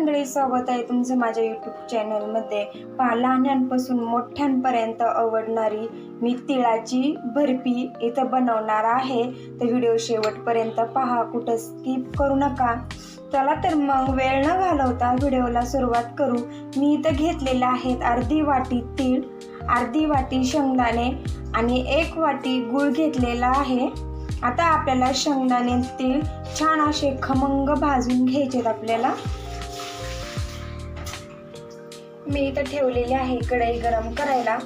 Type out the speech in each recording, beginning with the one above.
मंडळी, स्वागत आहे तुमचं माझ्या यूट्यूब चॅनलमध्ये। लहानांपासून मोठ्यांपर्यंत आवडणारी मी तिळाची बर्फी इथं बनवणार आहे, तर व्हिडिओ शेवटपर्यंत पहा, कुठं स्किप करू नका। चला तर मग वेळ न घालवता व्हिडिओला सुरुवात करू। मी इथं घेतलेले आहेत अर्धी वाटी तीळ, अर्धी वाटी शेंगदाणे आणि 1 वाटी गूळ घेतलेला आहे। आता आपल्याला शेंगदाणे तीळ छान असे खमंग भाजून घ्यायचे आपल्याला। मी इथं ठेवलेली आहे कढई गरम करायला।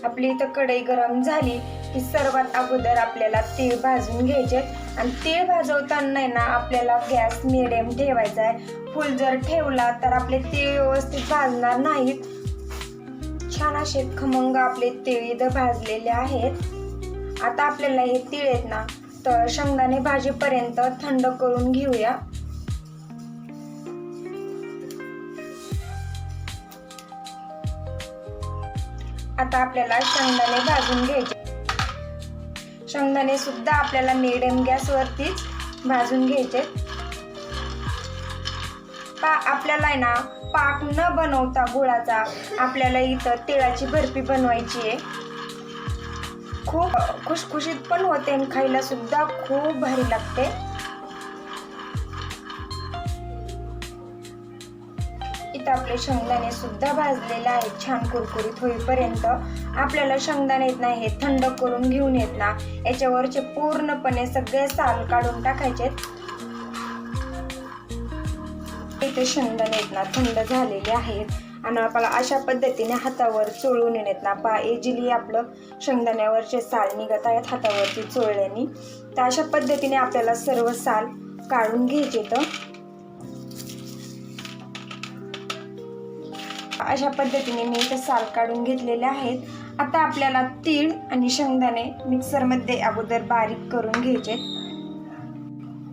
आपली इथं कढई गरम झाली की सर्वात अगोदर आपल्याला तीळ भाजून घ्यायचे आणि तीळ भाजवताना ना आपल्याला गॅस मिडियम ठेवायचा आहे। फुल जर ठेवला तर आपले तीळ व्यवस्थित भाजणार नाहीत। छान असे खमंग आपले तीळ इथं भाजलेले आहेत। आता आपल्याला हे तीळ आहेत ना तर शेंगदाणे भाजीपर्यंत थंड करून घेऊया। आता आपल्याला शेंगदाणे भाजून घ्यायचे। शेंगदाणे सुद्धा आपल्याला मीडियम गॅसवरतीच भाजून घ्यायचे। आपल्याला आहे ना पाक न बनवता गुळाचा आपल्याला इथं तिळाची बर्फी बनवायची आहे। खूप खुशखुशीत पण होते आणि खायला सुद्धा खूप भारी लागते। इथं आपले शेंगदाणे सुद्धा भाजलेले आहेत छान कुरकुरीत होईपर्यंत। आपल्याला शेंगदाणे येत नाही हे थंड करून घेऊन येत ना याच्यावरचे पूर्णपणे सगळे साल काढून टाकायचे। इथे शेंगदाणे येत ना थंड झालेले आहेत आणि आपल्याला अशा पद्धतीने हातावर चोळून येत ना पहा, इझिली आपलं शेंगदाण्यावरचे साल निघत आहेत हातावरती चोळल्याने। तर अशा पद्धतीने आपल्याला सर्व साल काढून घ्यायचे। तर अशा पद्धतीने मी इथे साल काढून घेतलेले आहेत। आता आपल्याला तीळ आणि शेंगदाणे मिक्सरमध्ये अगोदर बारीक करून घ्यायचे।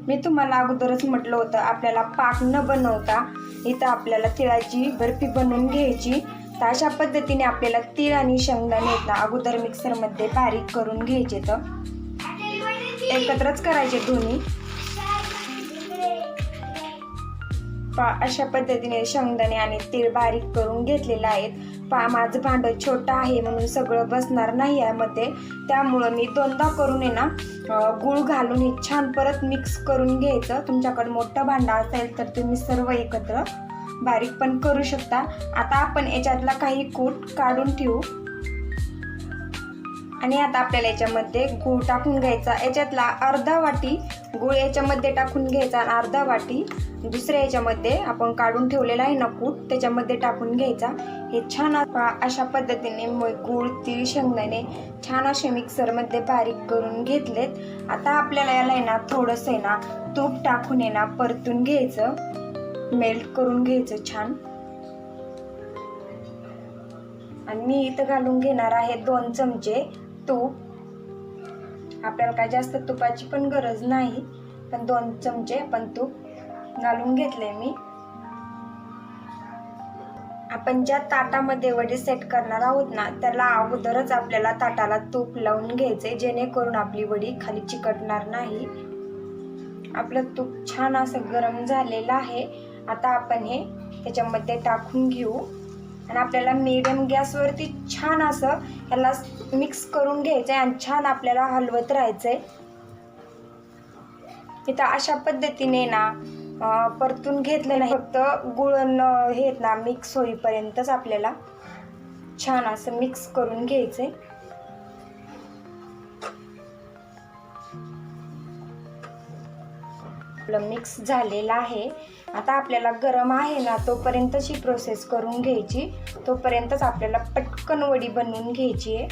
मी तुम्हाला अगोदरच म्हटलं होतं आपल्याला पाक न बनवता इथं आपल्याला तिळाची बर्फी बनवून घ्यायची। तर अशा पद्धतीने आपल्याला तीळ आणि शेंगदाणे ना अगोदर मिक्सरमध्ये बारीक करून घ्यायचे। तर एकत्रच करायचे दोन्ही। अशा पद्धतीने शेंगदाणे आणि तीळ बारीक करून घेतलेले आहेत। माझं भांड छोटं आहे म्हणून सगळं बसणार नाही यामध्ये, त्यामुळं मी दोनदा करून आहे ना गूळ घालून हे छान परत मिक्स करून घ्यायचं। तुमच्याकडे मोठं भांड असेल तर तुम्ही सर्व एकत्र बारीक पण करू शकता। आता आपण याच्यातला काही कूट काढून ठेवू आणि आता आपल्याला याच्यामध्ये गूळ टाकून घ्यायचा। याच्यातला अर्धा वाटी गूळ याच्यामध्ये टाकून घ्यायचा आणि अर्धा वाटी दुसऱ्या याच्यामध्ये आपण काढून ठेवलेला आहे ना कूट त्याच्यामध्ये टाकून घ्यायचा। हे छान अशा पद्धतीने गूळ तीळ शेंगदाणे छान असे मिक्सरमध्ये बारीक करून घेतलेत। आता आपल्याला याला आहे ना थोडंसं आहे ना तूप टाकून आहे ना परतून घ्यायचं, मेल्ट करून घ्यायचं छान। आणि मी इथं घालून घेणार आहे 2 चमचे तूप। आपल्याला काय जास्त तुपाची पण गरज नाही, पण 2 चमचे पण तूप घालून घेतले मी। आपण ज्या ताटामध्ये वडे सेट करणार आहोत ना त्याला अगोदरच आपल्याला ताटाला तूप लावून घ्यायचे, जेणेकरून आपली वडी खाली चिकटणार नाही। आपलं तूप छान असं गरम झालेलं आहे। आता आपण हे त्याच्यामध्ये टाकून घेऊ आणि आपल्याला मीडियम गॅसवरती छान असं याला मिक्स करून घ्यायचंय आणि छान आपल्याला हलवत राहायचंय। इथं अशा पद्धतीने ना परतून घेतलं नाही, फक्त गुळ हे ना मिक्स होईपर्यंतच आपल्याला छान असं मिक्स करून घ्यायचंय। आपलं मिक्स झालेलं आहे। आता आपल्याला गरम आहे ना तोपर्यंतच ही प्रोसेस करून घ्यायची, तोपर्यंतच आपल्याला पटकन वडी बनवून घ्यायची आहे।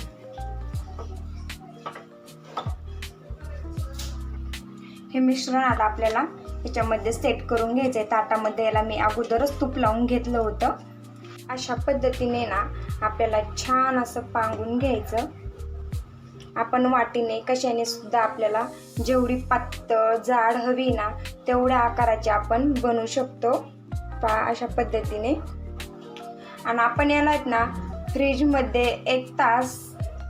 हे मिश्रण आता आपल्याला याच्यामध्ये सेट करून घ्यायचंय ताटामध्ये। याला मी अगोदरच तूप लावून घेतलं होतं। अशा पद्धतीने ना आपल्याला छान असं पांगून घ्यायचं। आपण वाटीने कशाने सुद्धा आपल्याला जेवढी पातळ जाड हवी ना तेवढ्या आकाराची आपण बनवू शकतो अशा पद्धतीने। आणि आपण याला ना फ्रीजमध्ये 1 तास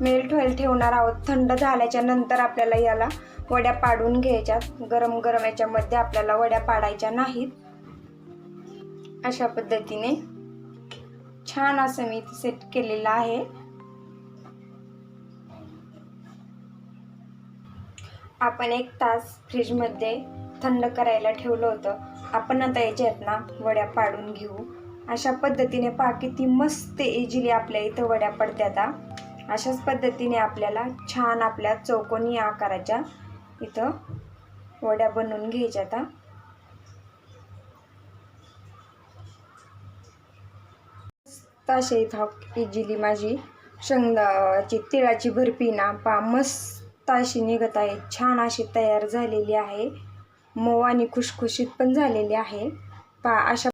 मेल्ट व्हायला ठेवणार आहोत। थंड झाल्याच्या नंतर आपल्याला याला वड्या पाडून घ्यायच्या। गरम गरम याच्यामध्ये आपल्याला वड्या पाडायच्या नाहीत। अशा पद्धतीने छान असं मी इथे सेट केलेलं आहे. आपण 1 तास फ्रीजमध्ये थंड करायला ठेवलं होतं. आपण आता याच्यात ना वड्या पाडून घेऊ. अशा पद्धतीने पहा किती मस्त इझिली आपल्या इथं वड्या पडतात. अशाच पद्धतीने आपल्याला छान आपल्या चौकोनी आकाराच्या इथं वड्या बनवून घ्यायच्या. आता अशा इथं इझिली माझी शेंगदाण्याची तिळाची बर्फी ना पहा मस्त अशी निघत आहे. छान अशी तयार झालेली आहे. मऊ आणि खुशखुशीत पण झालेली आहे. पहा अशा